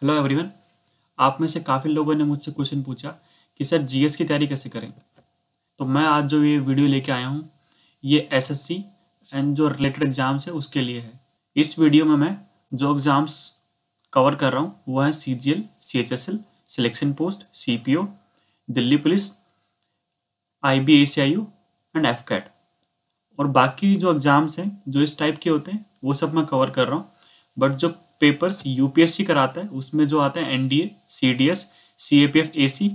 Hello everyone. आप में से काफ़ी लोगों ने मुझसे क्वेश्चन पूछा कि सर जीएस की तैयारी कैसे करें। तो मैं आज जो ये वीडियो लेके आया हूँ ये एसएससी एंड जो रिलेटेड एग्ज़ाम्स है उसके लिए है। इस वीडियो में मैं जो एग्ज़ाम्स कवर कर रहा हूँ वो है CGL, CHSL, selection post, CPO, Delhi police, IB ACIO and AFCAT. और बाकी जो एग्ज़ाम्स हैं जो इस टाइप के होते हैं वो सब मैं कवर कर रहा हूँ। बट जो पेपर्स यूपीएससी कराता है उसमें जो आता है एनडीए, सीडीएस, सीएपीएफ एसी,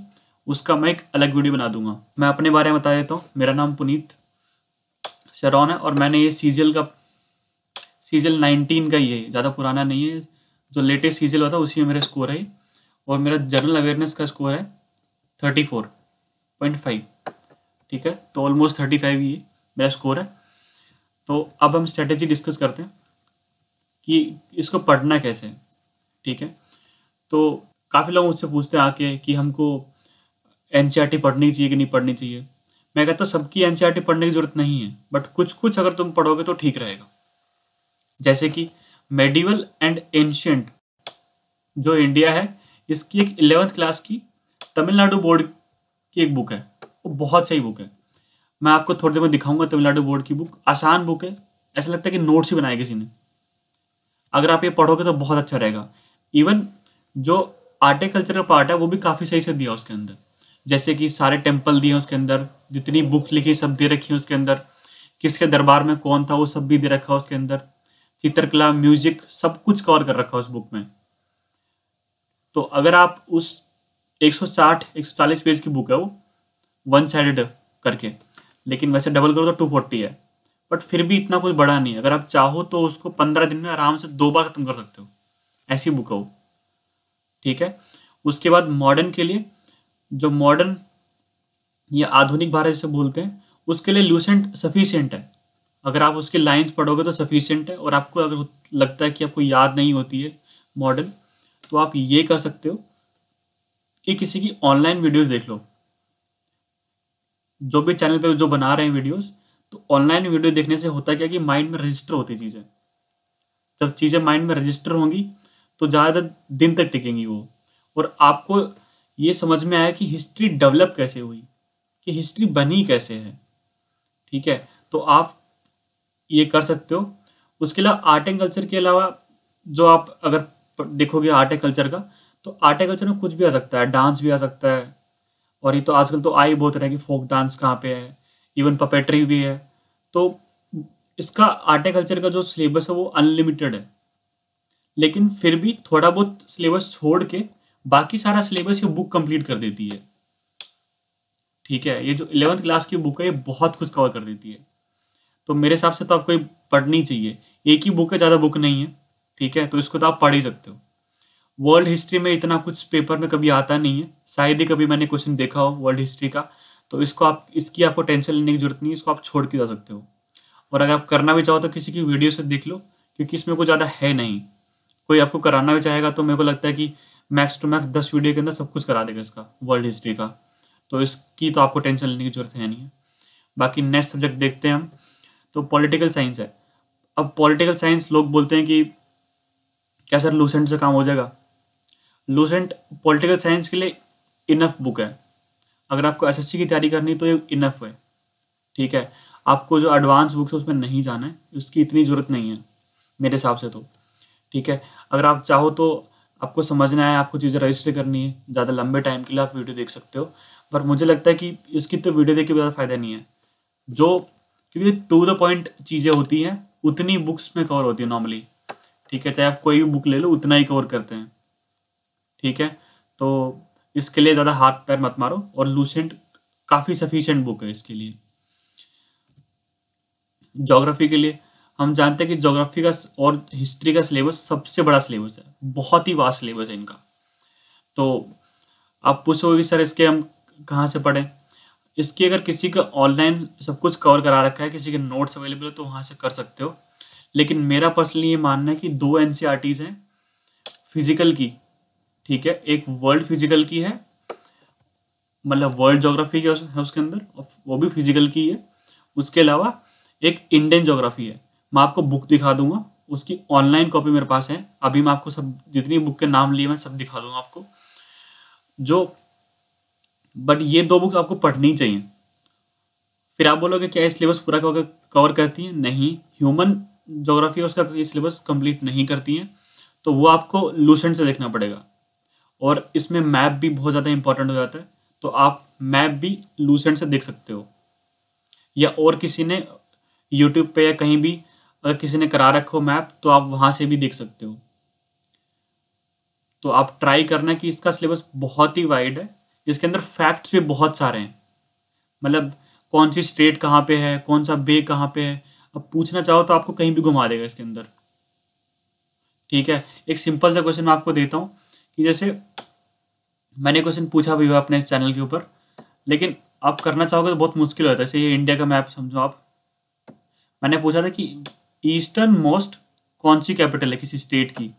उसका मैं एक अलग वीडियो बना दूंगा। मैं अपने बारे में बता देता हूँ। मेरा नाम पुनीत शरौन है और मैंने ये सीजीएल 19 का ही है, ज़्यादा पुराना नहीं है। जो लेटेस्ट सीजीएल होता है उसी में मेरा स्कोर है। और मेरा जनरल अवेयरनेस का स्कोर है 34.5। ठीक है, तो ऑलमोस्ट 35 ही मेरा स्कोर है। तो अब हम स्ट्रेटेजी डिस्कस करते हैं कि इसको पढ़ना कैसे है। ठीक है, तो काफ़ी लोग मुझसे पूछते हैं आके कि हमको एनसीईआरटी पढ़नी चाहिए कि नहीं पढ़नी चाहिए। मैं कहता हूँ सबकी एनसीईआरटी पढ़ने की ज़रूरत नहीं है, बट कुछ कुछ अगर तुम पढ़ोगे तो ठीक रहेगा। जैसे कि मेडिवल एंड एंशिएंट जो इंडिया है, इसकी एक 11th क्लास की तमिलनाडु बोर्ड की एक बुक है। वो बहुत सही बुक है। मैं आपको थोड़ी देर में दिखाऊंगा तमिलनाडु बोर्ड की बुक। आसान बुक है, ऐसा लगता है कि नोट्स ही बनाए किसी ने। अगर आप ये पढ़ोगे तो बहुत अच्छा रहेगा। इवन जो आर्टिकल्चर का पार्ट है वो भी काफ़ी सही से दिया उसके अंदर। जैसे कि सारे टेम्पल दिए उसके अंदर, जितनी बुक लिखी सब दे रखी है उसके अंदर, किसके दरबार में कौन था वो सब भी दे रखा है उसके अंदर, चित्रकला, म्यूजिक, सब कुछ कवर कर रखा है उस बुक में। तो अगर आप उस 160-140 पेज की बुक है वो, वन साइडेड करके, लेकिन वैसे डबल करो तो 240 है। बट फिर भी इतना कुछ बड़ा नहीं है। अगर आप चाहो तो उसको 15 दिन में आराम से 2 बार खत्म कर सकते हो, ऐसी बुक है वो। ठीक है, उसके बाद मॉडर्न के लिए, जो मॉडर्न या आधुनिक भारत जिसे बोलते हैं, उसके लिए लूसेंट सफिशिएंट है। अगर आप उसकी लाइंस पढ़ोगे तो सफिशिएंट है। और आपको अगर लगता है कि आपको याद नहीं होती है मॉडर्न, तो आप ये कर सकते हो कि किसी की ऑनलाइन वीडियोस देख लो। जो भी चैनल पे जो बना रहे हैं वीडियोस, तो ऑनलाइन वीडियो देखने से होता क्या कि माइंड में रजिस्टर होती चीज़ें। जब चीज़ें माइंड में रजिस्टर होंगी तो ज़्यादा दिन तक टिकेंगी वो। और आपको ये समझ में आया कि हिस्ट्री डेवलप कैसे हुई, कि हिस्ट्री बनी कैसे है। ठीक है, तो आप ये कर सकते हो। उसके अलावा आर्ट एंड कल्चर के अलावा जो आप अगर देखोगे आर्ट एंड कल्चर का, तो आर्ट एंड कल्चर में कुछ भी आ सकता है, डांस भी आ सकता है। और ये तो आजकल तो आई बहुत रहा है कि फोक डांस कहाँ पे है, इवन पपेट्री भी है। तो इसका आर्ट एंड कल्चर का जो सिलेबस है वो अनलिमिटेड है। लेकिन फिर भी थोड़ा बहुत सिलेबस छोड़ के बाकी सारा सिलेबस ये बुक कंप्लीट कर देती है। ठीक है, ये जो 11th क्लास की बुक है ये बहुत कुछ कवर कर देती है। तो मेरे हिसाब से तो आपको ये पढ़नी चाहिए। एक ही बुक है, ज़्यादा बुक नहीं है। ठीक है, तो इसको तो आप पढ़ ही सकते हो। वर्ल्ड हिस्ट्री में इतना कुछ पेपर में कभी आता नहीं है, शायद ही कभी मैंने क्वेश्चन देखा हो वर्ल्ड हिस्ट्री का। तो इसकी आपको टेंशन लेने की जरूरत नहीं है, इसको आप छोड़ के जा सकते हो। और अगर आप करना भी चाहो तो किसी की वीडियो से देख लो, क्योंकि इसमें कुछ ज़्यादा है नहीं। कोई आपको कराना भी चाहेगा तो मेरे को लगता है कि मैक्स टू मैक्स 10 वीडियो के अंदर सब कुछ करा देगा इसका, वर्ल्ड हिस्ट्री का। तो इसकी तो आपको टेंशन लेने की जरूरत है नहीं है। बाकी नेक्स्ट सब्जेक्ट देखते हैं हम। तो पॉलिटिकल साइंस है। अब पॉलिटिकल साइंस लोग बोलते हैं कि क्या सर लूसेंट से काम हो जाएगा। लूसेंट पॉलिटिकल साइंस के लिए इनफ बुक है। अगर आपको एसएससी की तैयारी करनी तो ये इनफ है। ठीक है, आपको जो एडवांस बुक्स है उसमें नहीं जाना है, उसकी इतनी ज़रूरत नहीं है मेरे हिसाब से तो। ठीक है, अगर आप चाहो तो आपको समझना है, आपको चीज़ें रजिस्टर करनी है ज़्यादा लंबे टाइम के लिए, आप वीडियो देख सकते हो। पर मुझे लगता है कि इसकी तो वीडियो देख के ज़्यादा फ़ायदा नहीं है। जो क्योंकि टू द पॉइंट चीज़ें होती हैं उतनी बुक्स में कवर होती है नॉर्मली। ठीक है, चाहे आप कोई भी बुक ले लो उतना ही कवर करते हैं। ठीक है, तो इसके लिए ज़्यादा हाथ पैर मत मारो। और लूसेंट काफ़ी सफिशिएंट बुक है इसके लिए। ज्योग्राफी के लिए हम जानते हैं कि ज्योग्राफी का और हिस्ट्री का सिलेबस सबसे बड़ा सिलेबस है, बहुत ही वास्ट सिलेबस है इनका। तो आप पूछोगे कि सर इसके हम कहाँ से पढ़ें। इसकी अगर किसी का ऑनलाइन सब कुछ कवर करा रखा है, किसी के नोट्स अवेलेबल है तो वहाँ से कर सकते हो। लेकिन मेरा पर्सनली ये मानना है कि 2 एनसीईआरटीज़ हैं फिजिकल की। ठीक है, एक वर्ल्ड फिजिकल की है, मतलब वर्ल्ड ज्योग्राफी है उसके अंदर, वो भी फिजिकल की है। उसके अलावा एक इंडियन ज्योग्राफी है। मैं आपको बुक दिखा दूंगा, उसकी ऑनलाइन कॉपी मेरे पास है। अभी मैं आपको सब जितनी बुक के नाम लिए मैं सब दिखा दूंगा आपको जो, बट ये 2 बुक आपको पढ़नी चाहिए। फिर आप बोलोगे क्या ये सिलेबस पूरा कवर करती है? नहीं, ह्यूमन ज्योग्राफी उसका सिलेबस कंप्लीट नहीं करती है, तो वो आपको लूसेंट से देखना पड़ेगा। और इसमें मैप भी बहुत ज़्यादा इंपॉर्टेंट हो जाता है, तो आप मैप भी लूसेंट से देख सकते हो, या और किसी ने यूट्यूब पे या कहीं भी अगर किसी ने करा रखो मैप तो आप वहाँ से भी देख सकते हो। तो आप ट्राई करना कि इसका सिलेबस बहुत ही वाइड है, जिसके अंदर फैक्ट्स भी बहुत सारे हैं, मतलब कौन सी स्टेट कहाँ पे है, कौन सा बे कहाँ पे है, अब पूछना चाहो तो आपको कहीं भी घुमा देगा इसके अंदर। ठीक है, एक सिंपल सा क्वेश्चन मैं आपको देता हूँ कि जैसे मैंने क्वेश्चन पूछा भी हुआ अपने चैनल के ऊपर, लेकिन आप करना चाहोगे तो बहुत मुश्किल होता है। जैसे ये इंडिया का मैप समझो आप, मैंने पूछा था कि ईस्टर्न मोस्ट कौन सी कैपिटल है किसी स्टेट की,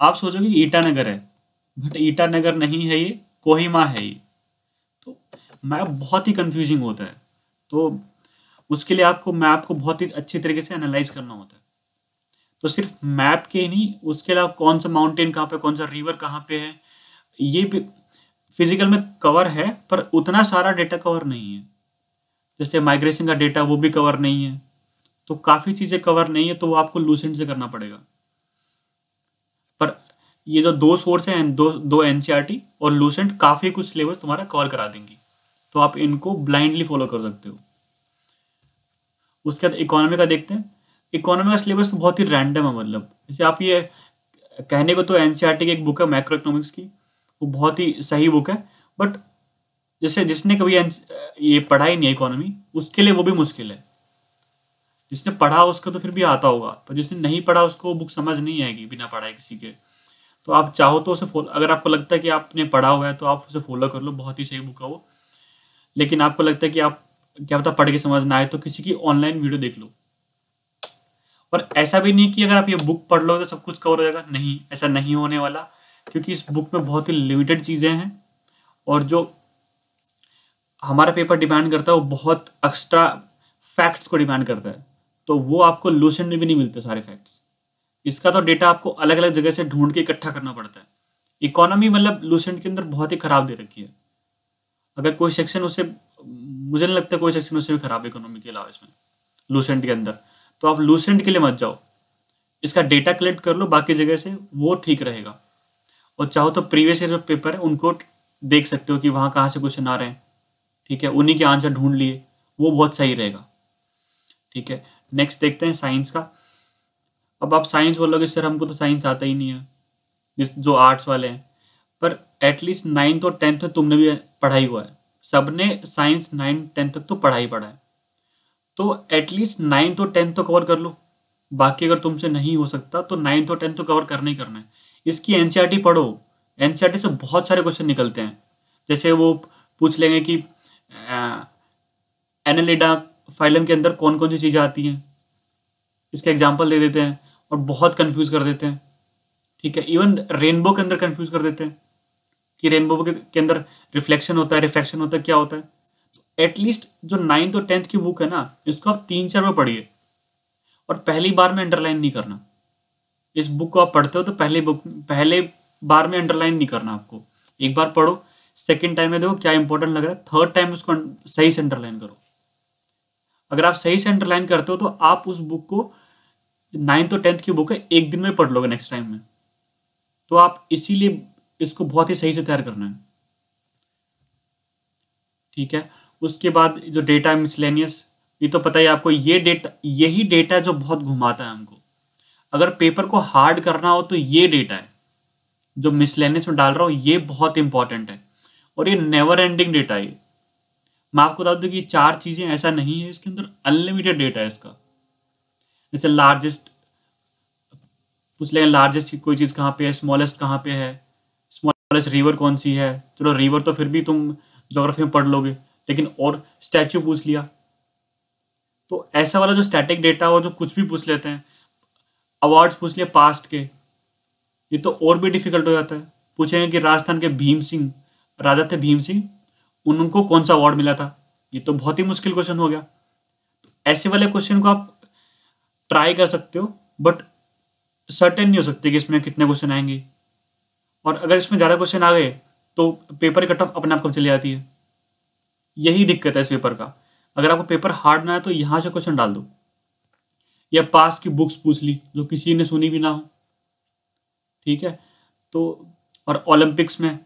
आप सोचोगे कि ईटानगर है, बट ईटानगर नहीं है, ये कोहिमा है ये। तो मैप बहुत ही कंफ्यूजिंग होता है, तो उसके लिए आपको मैप को बहुत ही अच्छी तरीके से एनालाइज करना होता है। तो सिर्फ मैप के ही नहीं, उसके अलावा कौन सा माउंटेन कहाँ पे, कौन सा रिवर कहाँ पे है, ये भी फिजिकल में कवर है, पर उतना सारा डेटा कवर नहीं है। जैसे माइग्रेशन का डेटा वो भी कवर नहीं है, तो काफ़ी चीज़ें कवर नहीं है, तो वो आपको लूसेंट से करना पड़ेगा। पर ये जो 2 सोर्स हैं, दो एनसीईआरटी और लूसेंट, काफ़ी कुछ सिलेबस तुम्हारा कवर करा देंगी, तो आप इनको ब्लाइंडली फॉलो कर सकते हो। उसके बाद इकोनॉमी का देखते हैं। इकोनॉमी का सिलेबस बहुत ही रैंडम है, मतलब जैसे आप ये कहने को तो एनसीईआरटी की एक बुक है मैक्रो इकोनॉमिक्स की, वो बहुत ही सही बुक है, बट जैसे जिसने कभी ये पढ़ा ही नहीं है इकोनॉमी, उसके लिए वो भी मुश्किल है। जिसने पढ़ा उसको तो फिर भी आता होगा, पर जिसने नहीं पढ़ा उसको वो बुक समझ नहीं आएगी बिना पढ़ाए किसी के। तो आप चाहो तो उसे फॉलो, अगर आपको लगता है कि आपने पढ़ा हुआ है तो आप उसे फॉलो कर लो, बहुत ही सही बुक है वो। लेकिन आपको लगता है कि आप क्या पता पढ़ के समझ ना आए, तो किसी की ऑनलाइन वीडियो देख लो। और ऐसा भी नहीं कि अगर आप ये बुक पढ़ लो तो सब कुछ कवर हो जाएगा, नहीं, ऐसा नहीं होने वाला, क्योंकि इस बुक में बहुत ही लिमिटेड चीज़ें हैं, और जो हमारा पेपर डिमांड करता है वो बहुत एक्स्ट्रा फैक्ट्स को डिमांड करता है, तो वो आपको लूसेंट में भी नहीं मिलते सारे फैक्ट्स। इसका तो डेटा आपको अलग अलग जगह से ढूंढ के इकट्ठा करना पड़ता है। इकोनॉमी मतलब लूसेंट के अंदर बहुत ही खराब दे रखी है। अगर कोई सेक्शन उससे, मुझे नहीं लगता कोई सेक्शन उससे भी खराब है इकोनॉमी के अलावा इसमें, लूसेंट के अंदर। तो आप लूसेंट के लिए मत जाओ, इसका डेटा कलेक्ट कर लो बाकी जगह से, वो ठीक रहेगा। और चाहो तो प्रीवियस ईयर जो पेपर है उनको देख सकते हो कि वहाँ कहाँ से क्वेश्चन आ रहे हैं, ठीक है, उन्हीं के आंसर ढूंढ लिए, वो बहुत सही रहेगा। ठीक है, नेक्स्ट देखते हैं साइंस का। अब आप साइंस बोलोगे सर हमको तो साइंस आता ही नहीं है, जो आर्ट्स वाले हैं, पर एटलीस्ट 9th और 10th में तुमने भी पढ़ाई हुआ है, सबने साइंस 9th 10th तक तो पढ़ाई पढ़ा है, तो एटलीस्ट 9th और 10th तो कवर कर लो। बाकी अगर तुमसे नहीं हो सकता तो 9th और 10th तो कवर करना ही करना है। इसकी एनसीईआरटी पढ़ो, एनसीईआरटी से बहुत सारे क्वेश्चन निकलते हैं। जैसे वो पूछ लेंगे कि एनालिडा फाइलम के अंदर कौन कौन सी चीज़ें आती हैं, इसके एग्जाम्पल दे देते हैं और बहुत कंफ्यूज कर देते हैं। ठीक है, इवन रेनबो के अंदर कंफ्यूज कर देते हैं कि रेनबो के अंदर रिफ्लेक्शन होता है, रिफ्रैक्शन होता है, क्या होता है। तो एटलीस्ट जो 9th और 10th की बुक है ना, इसको आप 3-4 बार पढ़िए, और पहली बार में अंडरलाइन नहीं करना। इस बुक को आप पढ़ते हो तो पहले बार में अंडरलाइन नहीं करना आपको, एक बार पढ़ो, सेकेंड टाइम में देखो क्या इंपॉर्टेंट लग रहा है, थर्ड टाइम उसको सही से अंडरलाइन करो। अगर आप सही से अंडरलाइन करते हो तो आप उस बुक को, 9th और 10th की बुक है, एक दिन में पढ़ लोगे नेक्स्ट टाइम में। तो आप इसीलिए इसको बहुत ही सही से तैयार करना है। ठीक है, उसके बाद जो डेटा मिसलेनियस, ये तो पता ही आपको, ये डेटा, यही डेटा जो बहुत घुमाता है हमको। अगर पेपर को हार्ड करना हो तो ये डेटा है जो मिसलेनियस में डाल रहा हूँ, ये बहुत इंपॉर्टेंट है, और ये नेवर एंडिंग डेटा है। मैं आपको बता दूं कि 4 चीज़ें ऐसा नहीं है, इसके अंदर अनलिमिटेड डेटा है इसका। जैसे लार्जेस्ट पूछ लेंगे, लार्जेस्ट कोई चीज़ कहाँ पे है, स्मॉलेस्ट कहाँ पे है, स्मॉलेस्ट रिवर कौन सी है, चलो रिवर तो फिर भी तुम ज्योग्राफी में पढ़ लोगे, लेकिन और स्टैच्यू पूछ लिया, तो ऐसा वाला जो स्टैटिक डेटा हो, जो कुछ भी पूछ लेते हैं, अवार्ड्स पूछ लिए पास्ट के, ये तो और भी डिफिकल्ट हो जाता है। पूछेंगे कि राजस्थान के भीम सिंह, राजा थे भीम सिंह, उनको कौन सा अवार्ड मिला था, ये तो बहुत ही मुश्किल क्वेश्चन हो गया। तो ऐसे वाले क्वेश्चन को आप ट्राई कर सकते हो, बट सर्टेन नहीं हो सकते कि इसमें कितने क्वेश्चन आएंगे, और अगर इसमें ज़्यादा क्वेश्चन आ गए तो पेपर कट ऑफ अपने आप कब चली जाती है। यही दिक्कत है इस पेपर का। अगर आपको पेपर हार्ड ना है तो यहाँ से क्वेश्चन डाल दो, या पास की बुक्स पूछ ली जो किसी ने सुनी भी ना हो, ठीक है। तो और ओलंपिक्स में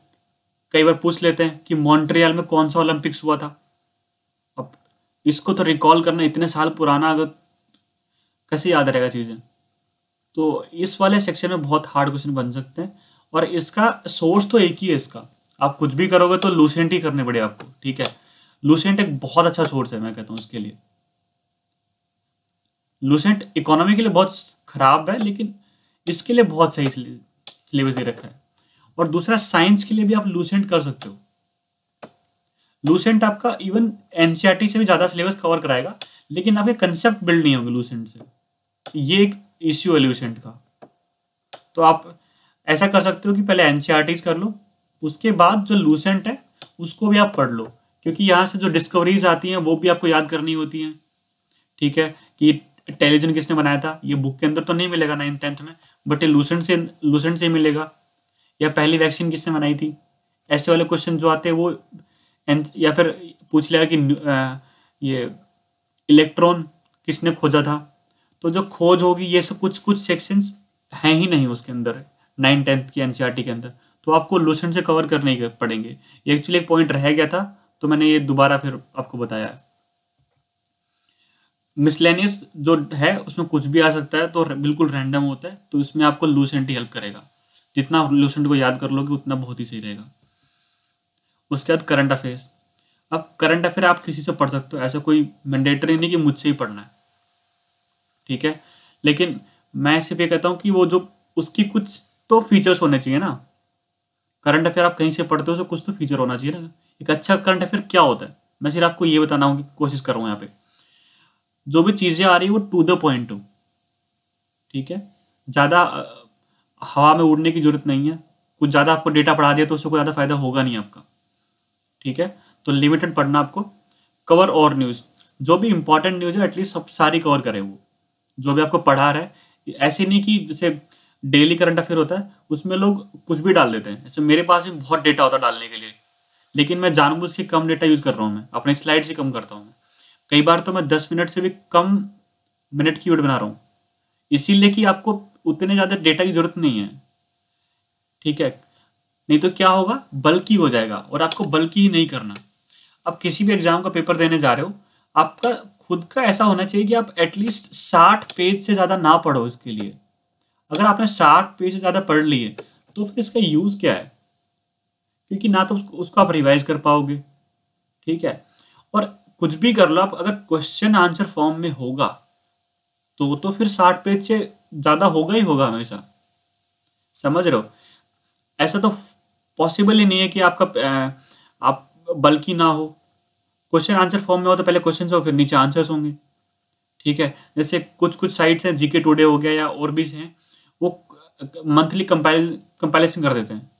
कई बार पूछ लेते हैं कि मॉन्ट्रियल में कौन सा ओलंपिक्स हुआ था। अब इसको तो रिकॉल करना इतने साल पुराना, अगर कैसे याद रहेगा चीज़ें। तो इस वाले सेक्शन में बहुत हार्ड क्वेश्चन बन सकते हैं, और इसका सोर्स तो एक ही है इसका। आप कुछ भी करोगे तो लूसेंट ही करने पड़े आपको, ठीक है। लूसेंट एक बहुत अच्छा सोर्स है, मैं कहता हूँ इसके लिए। लूसेंट इकोनॉमी के लिए बहुत खराब है, लेकिन इसके लिए बहुत सही सिलेबस दे रखा है। और दूसरा, साइंस के लिए भी आप लूसेंट कर सकते हो। लूसेंट आपका इवन एनसीईआरटी से भी ज़्यादा सिलेबस कवर कराएगा, लेकिन आपके कंसेप्ट बिल्ड नहीं होंगे लूसेंट से। ये एक इश्यू है लूसेंट का। तो आप ऐसा कर सकते हो कि पहले एनसीईआरटीज कर लो, उसके बाद जो लूसेंट है उसको भी आप पढ़ लो, क्योंकि यहाँ से जो डिस्कवरीज आती हैं वो भी आपको याद करनी होती हैं, ठीक है। कि टेलीविजन किसने बनाया था, ये बुक के अंदर तो नहीं मिलेगा 9th-10th में, बट ये लूसेंट से मिलेगा। या पहली वैक्सीन किसने बनाई थी, ऐसे वाले क्वेश्चन जो आते हैं वो। या फिर पूछ लिया कि ये इलेक्ट्रॉन किसने खोजा था। तो जो खोज होगी, ये सब कुछ कुछ सेक्शंस हैं ही नहीं उसके अंदर 9th-10th की एनसीईआरटी के अंदर, तो आपको लूसेंट से कवर करने ही पड़ेंगे। ये एक्चुअली एक पॉइंट रह गया था, तो मैंने ये दोबारा फिर आपको बताया। मिसलेनियस जो है उसमें कुछ भी आ सकता है, तो बिल्कुल रैंडम होता है, तो इसमें आपको लूसेंट ही हेल्प करेगा। जितना लूसेंट को याद कर लोगे उतना बहुत ही सही रहेगा। उसके बाद करंट अफेयर्स। अब करंट अफेयर आप किसी से पढ़ सकते हो, ऐसा कोई मैंडेटरी नहीं कि मुझसे ही पढ़ना है, ठीक है। लेकिन मैं सिर्फ ये कहता हूँ कि वो जो उसकी कुछ तो फीचर्स होने चाहिए ना। करंट अफेयर आप कहीं से पढ़ते हो तो कुछ तो फीचर होना चाहिए ना। एक अच्छा करंट अफेयर क्या होता है, मैं सिर्फ आपको ये बताना हूँ, कोशिश कर रहा हूँ यहाँ पे। जो भी चीज़ें आ रही है वो टू द पॉइंट हो, ठीक है। ज़्यादा हवा में उड़ने की जरूरत नहीं है। कुछ ज़्यादा आपको डेटा पढ़ा दिया तो उससे कोई ज़्यादा फायदा होगा नहीं आपका, ठीक है। तो लिमिटेड पढ़ना आपको। कवर और न्यूज़, जो भी इंपॉर्टेंट न्यूज़ है एटलीस्ट सब सारी कवर करे वो, जो भी आपको पढ़ा रहा है। ऐसे नहीं कि जैसे डेली करंट अफेयर होता है उसमें लोग कुछ भी डाल देते हैं। जैसे मेरे पास भी बहुत डेटा होता है डालने के लिए, लेकिन मैं जानबूझ के कम डेटा यूज़ कर रहा हूँ, मैं अपने स्लाइड्स ही कम करता हूँ। कई बार तो मैं 10 मिनट से भी कम मिनट की वीडियो बना रहा हूँ, इसीलिए कि आपको उतने ज़्यादा डेटा की जरूरत नहीं है, ठीक है। नहीं तो क्या होगा, बल्कि हो जाएगा, और आपको बल्कि ही नहीं करना। अब किसी भी एग्जाम का पेपर देने जा रहे हो, आपका खुद का ऐसा होना चाहिए कि आप एटलीस्ट 60 पेज से ज़्यादा ना पढ़ो इसके लिए। अगर आपने 60 पेज से ज़्यादा पढ़ लिए तो फिर इसका यूज़ क्या है, क्योंकि ना तो उसको आप रिवाइज कर पाओगे, ठीक है। और कुछ भी कर लो आप, अगर क्वेश्चन आंसर फॉर्म में होगा तो फिर 60 पेज से ज़्यादा होगा ही होगा हमेशा, समझ रहे हो। ऐसा तो पॉसिबल ही नहीं है कि आपका आप बल्कि ना हो। क्वेश्चन आंसर फॉर्म में हो तो पहले क्वेश्चन हो फिर नीचे आंसर्स होंगे, ठीक है। जैसे कुछ कुछ साइट्स हैं, जीके टुडे हो गया या और भी हैं, वो मंथली कंपाइलेशन कर देते हैं।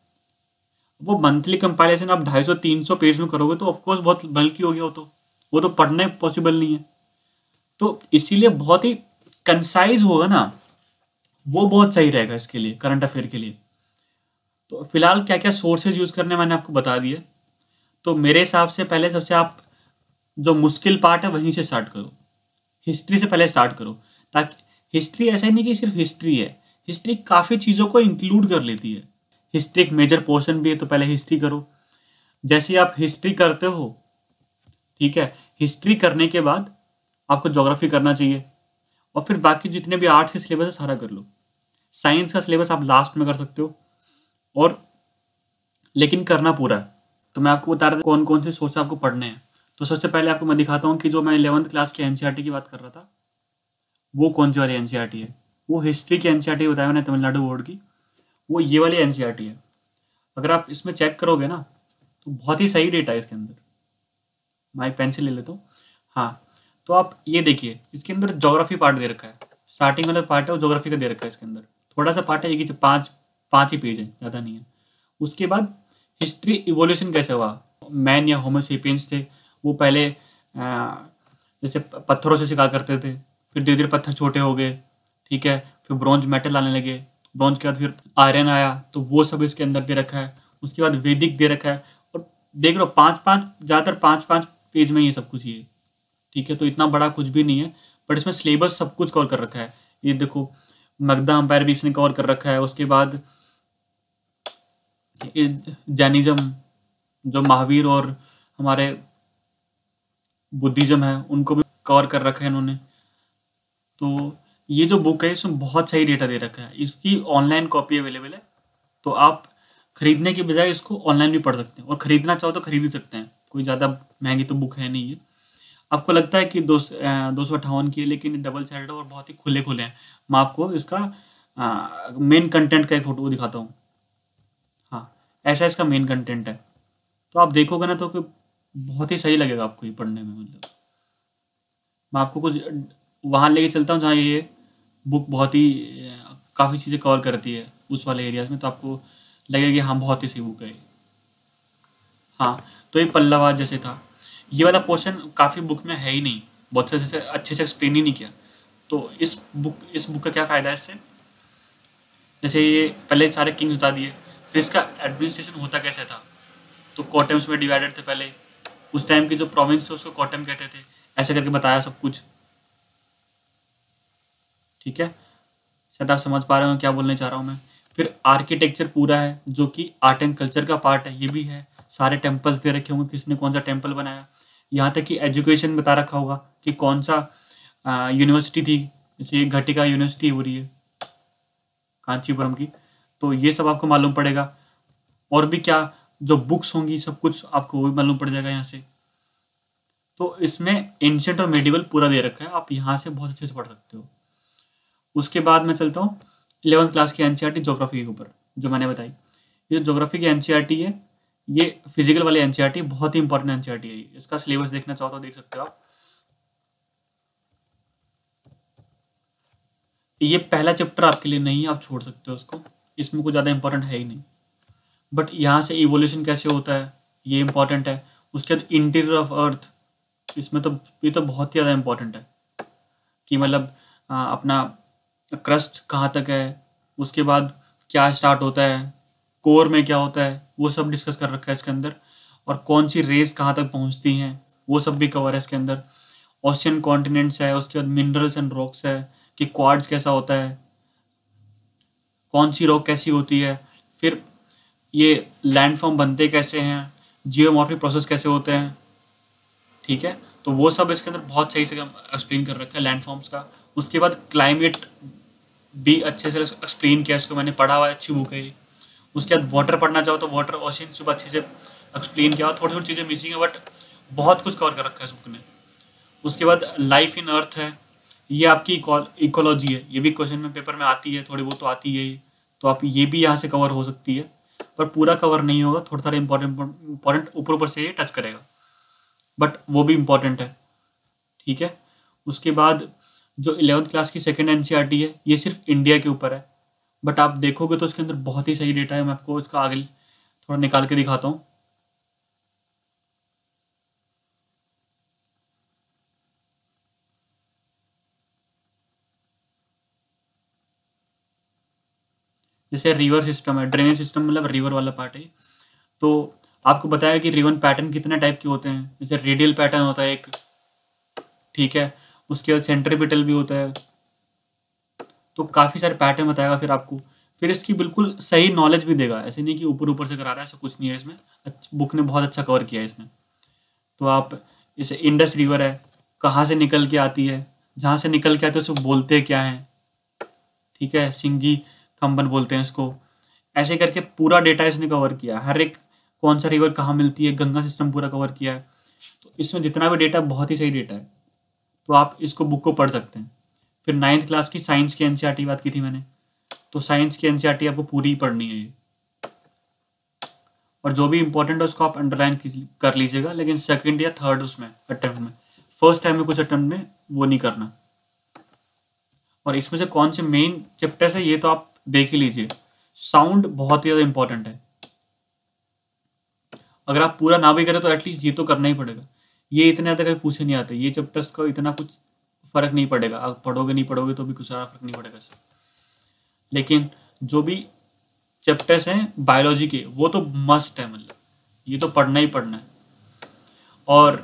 वो मंथली कंपाइलेशन आप 250-300 पेज में करोगे तो ऑफकोर्स बहुत बल्कि हो गया हो, तो वो तो पढ़ना पॉसिबल नहीं है। तो इसीलिए बहुत ही कंसाइज होगा ना, वो बहुत सही रहेगा इसके लिए, करंट अफेयर के लिए। तो फिलहाल क्या क्या सोर्सेज यूज़ करने मैंने आपको बता दिए। तो मेरे हिसाब से पहले सबसे आप जो मुश्किल पार्ट है वहीं से स्टार्ट करो, हिस्ट्री से पहले स्टार्ट करो। ताकि हिस्ट्री ऐसा ही नहीं कि सिर्फ हिस्ट्री है, हिस्ट्री काफ़ी चीज़ों को इंक्लूड कर लेती है। हिस्ट्री एक मेजर पोर्शन भी है, तो पहले हिस्ट्री करो। जैसे आप हिस्ट्री करते हो, ठीक है, हिस्ट्री करने के बाद आपको ज्योग्राफी करना चाहिए, और फिर बाकी जितने भी आर्ट्स के सिलेबस है सारा कर लो। साइंस का सिलेबस आप लास्ट में कर सकते हो, और लेकिन करना पूरा है। तो मैं आपको बता रहा था कौन कौन से सोर्स आपको पढ़ने हैं। तो सबसे पहले आपको मैं दिखाता हूँ कि जो मैं 11th क्लास की एनसीईआरटी की बात कर रहा था, वो कौन सी वाली एनसीईआरटी है। वो हिस्ट्री की एनसीईआरटी बताया मैंने, तमिलनाडु बोर्ड की, वो ये वाली एनसीईआरटी है। अगर आप इसमें चेक करोगे ना तो बहुत ही सही डेटा है इसके अंदर। मैं एक पेंसिल ले लेता हूँ। हाँ, तो आप ये देखिए, इसके अंदर ज्योग्राफी पार्ट दे रखा है। स्टार्टिंग वाला पार्ट है वो ज्योग्राफी का दे रखा है इसके अंदर। थोड़ा सा पार्ट है, एक ही पाँच पाँच ही पेज है, ज़्यादा नहीं है। उसके बाद हिस्ट्री इवोल्यूशन कैसे हुआ, मैन या होमोसेपियंस थे, वो पहले जैसे पत्थरों से शिकार करते थे, फिर धीरे धीरे पत्थर छोटे हो गए, ठीक है, फिर ब्रॉन्ज मेटल आने लगे, ब्रॉन्ज के बाद फिर आयरन आया, तो वो सब इसके अंदर दे रखा है। उसके बाद वैदिक दे रखा है, और देख लो 5-5 ज़्यादातर 5-5 पेज में ये सब कुछ ही है, ठीक है। तो इतना बड़ा कुछ भी नहीं है, बट इसमें सिलेबस सब कुछ कवर कर रखा है। ये देखो मगधा अम्पायर भी इसने कवर कर रखा है। उसके बाद जैनिज्म, जो महावीर और हमारे बुद्धिज्म है, उनको भी कवर कर रखा है इन्होंने। तो ये जो बुक है इसमें बहुत सही डेटा दे रखा है। इसकी ऑनलाइन कॉपी अवेलेबल है, तो आप खरीदने की बजाय इसको ऑनलाइन भी पढ़ सकते हैं, और खरीदना चाहो तो खरीद ही सकते हैं, कोई ज़्यादा महंगी तो बुक है नहीं है। आपको लगता है कि 258 की है, लेकिन डबल साइडेड और बहुत ही खुले खुले हैं। मैं आपको इसका मेन कंटेंट का एक फोटो दिखाता हूँ। हाँ, ऐसा इसका मेन कंटेंट है। तो आप देखोगे ना तो बहुत ही सही लगेगा आपको ये पढ़ने में। मतलब मैं आपको कुछ वहाँ लेके चलता हूँ जहाँ ये बुक बहुत ही काफ़ी चीज़ें कवर करती है उस वाले एरियाज में, तो आपको लगेगा कि हाँ बहुत ही सही बुक है। हाँ, तो ये पल्लवाद जैसे था, ये वाला पोर्शन काफ़ी बुक में है ही नहीं, बहुत से जैसे अच्छे से एक्सप्लेन ही नहीं किया। तो इस बुक का क्या फ़ायदा है इससे, जैसे ये पहले सारे किंग्स बता दिए, फिर इसका एडमिनिस्ट्रेशन होता कैसे था। तो कोटम्स में डिवाइडेड थे पहले, उस टाइम की जो प्रोविंस है उसको कोटम कहते थे, ऐसे करके बताया सब कुछ, ठीक है। शायद आप समझ पा रहे हो क्या बोलने चाह रहा हूँ मैं। फिर आर्किटेक्चर पूरा है, जो कि आर्ट एंड कल्चर का पार्ट है, ये भी है। सारे टेम्पल्स दे रखे होंगे, किसने कौन सा टेम्पल बनाया, यहाँ तक कि एजुकेशन बता रखा होगा कि कौन सा यूनिवर्सिटी थी, जैसे घटिका यूनिवर्सिटी हो रही है कांचीपुरम की, तो ये सब आपको मालूम पड़ेगा। और भी क्या जो बुक्स होंगी सब कुछ आपको वो भी मालूम पड़ जाएगा यहाँ से। तो इसमें एंशिएंट और मेडिवल पूरा दे रखा है, आप यहाँ से बहुत अच्छे से पढ़ सकते हो। उसके बाद मैं चलता हूँ 11th क्लास की एनसीईआरटी ज्योग्राफी के ऊपर, जो मैंने बताई। ये ज्योग्राफी की एनसीईआरटी है, ये फिजिकल वाली एनसीईआरटी बहुत ही इंपॉर्टेंट एनसीईआरटी है। इसका सिलेबस देखना चाहो तो देख सकते हो आप। ये पहला चैप्टर आपके लिए नहीं है, आप छोड़ सकते हो उसको, इसमें कुछ ज़्यादा इंपॉर्टेंट है ही नहीं। बट यहाँ से इवोल्यूशन कैसे होता है ये इंपॉर्टेंट है। उसके बाद इंटीरियर ऑफ अर्थ, इसमें तो ये तो बहुत ही ज़्यादा इंपॉर्टेंट है कि मतलब अपना क्रस्ट कहाँ तक है, उसके बाद क्या स्टार्ट होता है, कोर में क्या होता है, वो सब डिस्कस कर रखा है इसके अंदर। और कौन सी रेस कहाँ तक पहुँचती हैं वो सब भी कवर है इसके अंदर। ओशियन कॉन्टिनेंट्स है, उसके बाद मिनरल्स एंड रॉक्स है कि क्वार्ट्ज कैसा होता है, कौन सी रॉक कैसी होती है, फिर ये लैंडफॉर्म बनते कैसे हैं, जियोमॉर्फिक प्रोसेस कैसे होते हैं, ठीक है। तो वो सब इसके अंदर बहुत सही से एक्सप्लेन कर रखा है लैंडफॉर्म्स का। उसके बाद क्लाइमेट भी अच्छे से एक्सप्लेन किया, इसको मैंने पढ़ा हुआ है, अच्छी बुक है ये। उसके बाद वाटर पढ़ना चाहो तो वाटर ओशियंस भी अच्छे से एक्सप्लेन किया, थोड़ी थोड़ी चीज़ें मिसिंग है बट बहुत कुछ कवर कर रखा है इस बुक ने। उसके बाद लाइफ इन अर्थ है, ये आपकी इकोलॉजी है, ये भी क्वेश्चन में पेपर में आती है, थोड़ी बहुत तो आती है ये, तो आप ये भी यहाँ से कवर हो सकती है, पर पूरा कवर नहीं होगा, थोड़ा थोड़ा इंपॉर्टेंट ऊपर ऊपर से ये टच करेगा, बट वो भी इम्पॉर्टेंट है, ठीक है। उसके बाद जो 11th क्लास की सेकेंड एनसीईआरटी है, ये सिर्फ इंडिया के ऊपर है, बट आप देखोगे तो इसके अंदर बहुत ही सही डेटा है। मैं आपको इसका आगे थोड़ा निकाल के दिखाता हूँ। जैसे रिवर सिस्टम है, ड्रेनेज सिस्टम मतलब रिवर वाला पार्ट है। तो आपको बताया कि रिवर पैटर्न कितने टाइप के होते हैं, जैसे रेडियल पैटर्न होता है एक, ठीक है। उसके बाद सेंट्रीपिटल भी होता है, तो काफ़ी सारे पैटर्न बताएगा फिर आपको। फिर इसकी बिल्कुल सही नॉलेज भी देगा, ऐसे नहीं कि ऊपर ऊपर से करा रहा है, ऐसा कुछ नहीं है इसमें। बुक ने बहुत अच्छा कवर किया है इसमें। तो आप जैसे इंडस रिवर है, कहाँ से निकल के आती है, जहाँ से निकल के आती है उसको बोलते क्या हैं, ठीक है, सिंगी कंबन बोलते हैं इसको। ऐसे करके पूरा डेटा इसने कवर किया, हर एक कौन सा रिवर कहाँ मिलती है, गंगा सिस्टम पूरा कवर किया है। तो इसमें जितना भी डेटा बहुत ही सही डेटा है, तो आप इसको बुक को पढ़ सकते हैं। फिर 9th क्लास की साइंस की एनसीईआरटी बात की थी मैंने, तो साइंस की एनसीईआरटी आपको पूरी ही पढ़नी है ये, और जो भी इंपॉर्टेंट है उसको आप अंडरलाइन कर लीजिएगा, लेकिन सेकंड या थर्ड उसमें अटेम्प्ट में, फर्स्ट टाइम में कुछ अटेम्प्ट में वो नहीं करना। और इसमें से कौन से मेन चैप्टर्स है ये तो आप देख ही लीजिए। साउंड बहुत ही ज़्यादा इंपॉर्टेंट है, अगर आप पूरा ना भी करें तो एटलीस्ट ये तो करना ही पड़ेगा। ये इतने ज़्यादा कभी पूछे नहीं आते, ये चैप्टर्स को इतना कुछ फ़र्क नहीं पड़ेगा, आप पढ़ोगे नहीं पढ़ोगे तो भी कुछ ज़्यादा फ़र्क नहीं पड़ेगा इससे। लेकिन जो भी चैप्टर्स हैं बायोलॉजी के वो तो मस्ट है, मतलब ये तो पढ़ना ही पढ़ना है। और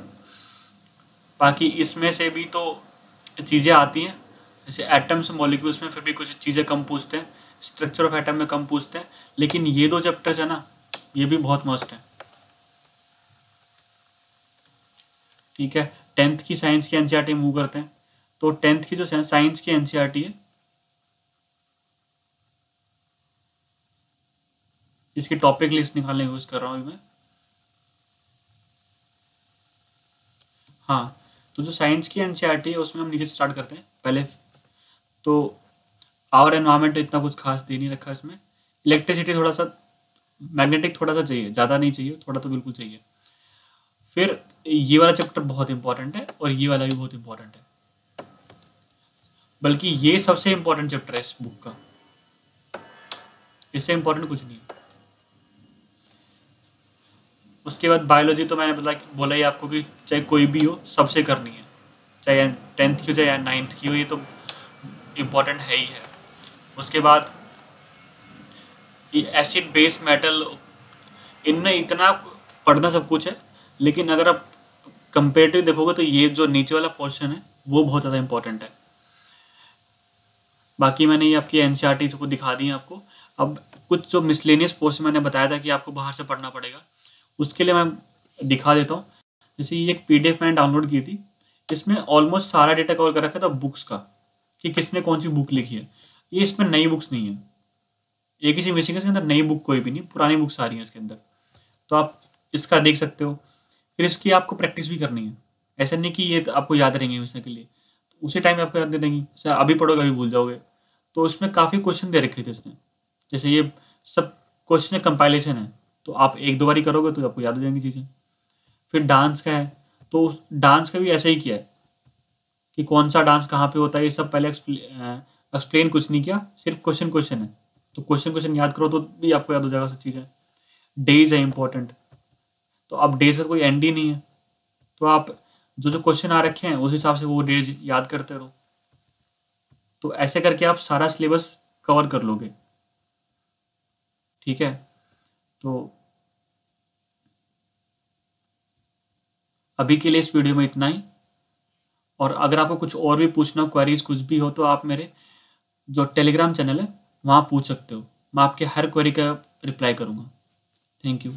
बाकी इसमें से भी तो चीज़ें आती हैं, जैसे एटम्स मॉलिक्यूल्स में फिर भी कुछ चीज़ें कम पूछते हैं, स्ट्रक्चर ऑफ एटम में कम पूछते हैं, लेकिन ये 2 चैप्टर्स है ना, ये भी बहुत मस्ट है। ठीक है, 10th की साइंस की एनसीईआरटी मूव करते हैं। तो 10th की जो साइंस की एनसीईआरटी है, इसकी टॉपिक लिस्ट निकालने की कोशिश कर रहा हूँ अभी मैं। हाँ, तो जो साइंस की एनसीईआरटी है उसमें हम नीचे से स्टार्ट करते हैं पहले। तो आवर एनवायरनमेंट इतना कुछ खास दे नहीं रखा इसमें। इलेक्ट्रिसिटी थोड़ा सा, मैग्नेटिक थोड़ा सा चाहिए, ज़्यादा नहीं चाहिए, थोड़ा तो बिल्कुल चाहिए। फिर ये वाला चैप्टर बहुत इंपॉर्टेंट है और ये वाला भी बहुत इंपॉर्टेंट है, बल्कि ये सबसे इंपॉर्टेंट चैप्टर है इस बुक का, इससे इंपॉर्टेंट कुछ नहीं है। उसके बाद बायोलॉजी तो मैंने बोला ही आपको कि चाहे कोई भी हो सबसे करनी है, चाहे 10th की हो चाहे 9th की हो, ये तो इम्पोर्टेंट है ही है। उसके बाद ये एसिड बेस मेटल, इनमें इतना पढ़ना सब कुछ है, लेकिन अगर आप कंपेरेटिव देखोगे तो ये जो नीचे वाला पोर्शन है वो बहुत ज़्यादा इंपॉर्टेंट है। बाकी मैंने ये आपकी एनसीईआरटी को दिखा दी है आपको। अब कुछ जो मिसलेनियस पोर्शन मैंने बताया था कि आपको बाहर से पढ़ना पड़ेगा, उसके लिए मैं दिखा देता हूँ। जैसे ये एक पीडीएफ मैंने डाउनलोड की थी, इसमें ऑलमोस्ट सारा डेटा कवर कर रखा था बुक्स का, कि किसने कौन सी बुक लिखी है। ये इसमें नई बुक्स नहीं है, एक ही सी मिसिंग है इसके अंदर, नई बुक कोई भी नहीं, पुरानी बुक्स सारी हैं इसके अंदर। तो आप इसका देख सकते हो। फिर इसकी आपको प्रैक्टिस भी करनी है, ऐसा नहीं कि ये आपको याद रहेंगे हमेशा के लिए, उसी टाइम आपको याद दे देंगी, जैसे अभी पढ़ोगे अभी भूल जाओगे। तो उसमें काफ़ी क्वेश्चन दे रखे थे इसने, जैसे ये सब क्वेश्चन कंपाइलेशन है, तो आप 1-2 बार ही करोगे तो आपको याद हो जाएंगी चीज़ें। फिर डांस का है, तो उस डांस का भी ऐसा ही किया है कि कौन सा डांस कहाँ पे होता है, ये सब पहले एक्सप्लेन कुछ नहीं किया, सिर्फ क्वेश्चन है। तो क्वेश्चन याद करो तो भी आपको याद हो जाएगा सब चीज़ें। डेज है इंपॉर्टेंट, तो अब डेज का कोई एंड ही नहीं है, तो आप जो क्वेश्चन आ रखे हैं उस हिसाब से वो डेज याद करते रहो। तो ऐसे करके आप सारा सिलेबस कवर कर लोगे। ठीक है, तो अभी के लिए इस वीडियो में इतना ही। और अगर आपको कुछ और भी पूछना हो, क्वेरीज कुछ भी हो, तो आप मेरे जो टेलीग्राम चैनल है वहाँ पूछ सकते हो, मैं आपके हर क्वेरी का रिप्लाई करूँगा। Thank you.